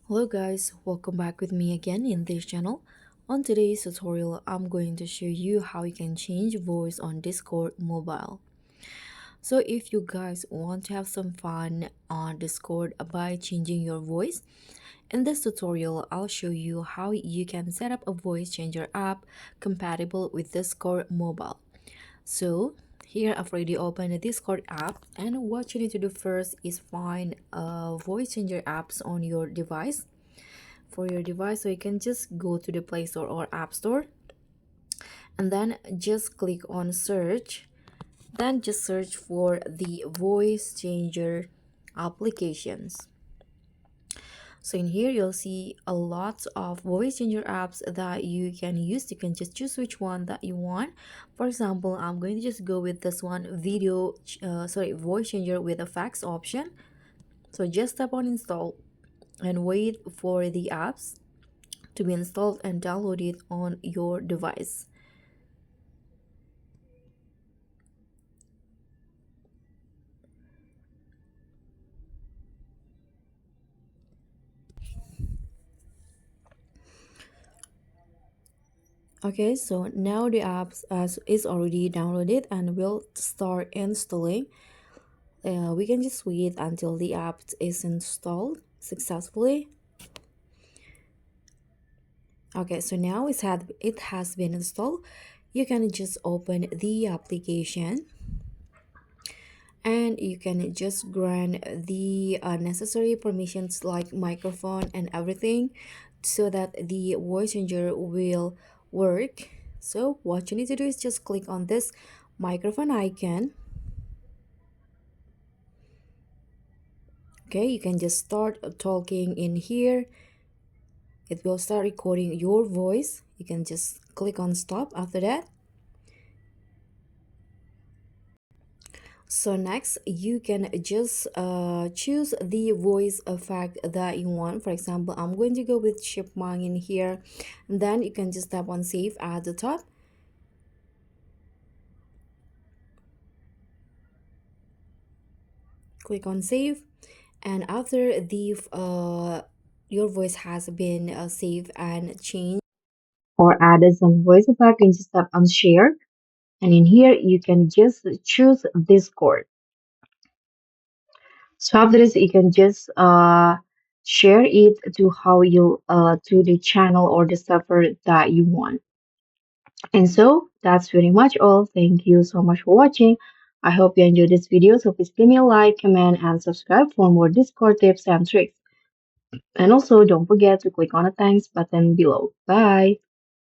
Hello guys, welcome back with me again in this channel. On today's tutorial, I'm going to show you how you can change voice on Discord mobile. So if you guys want to have some fun on Discord by changing your voice, in this tutorial, I'll show you how you can set up a voice changer app compatible with Discord mobile. So here I've already opened the Discord app, and what you need to do first is find voice changer apps on your device for your device. So you can just go to the Play Store or App Store and then just click on search, then just search for the voice changer applications. So in here you'll see a lot of voice changer apps that you can use. You can just choose which one that you want. For example, I'm going to just go with this one, voice changer with a fax option. So just tap on install and wait for the apps to be installed and downloaded on your device. Okay, so now the apps is already downloaded and will start installing. We can just wait until the app is installed successfully. Okay, so now it has been installed. You can just open the application and you can just grant the necessary permissions like microphone and everything so that the voice changer will work. So what you need to do is just click on this microphone icon. Okay, you can just start talking in here. It will start recording your voice. You can just click on stop after that. So next you can just choose the voice effect that you want. For example, I'm going to go with chipmunk in here, and then you can just tap on save at the top. Click on save, and after the your voice has been saved and changed or added some voice effect, you can just tap on share, and in here you can just choose Discord. So after this, you can just share it to how you to the channel or the server that you want. And so that's pretty much all. Thank you so much for watching. I hope you enjoyed this video. So please give me a like, comment, and subscribe for more Discord tips and tricks. And also don't forget to click on the thanks button below. Bye.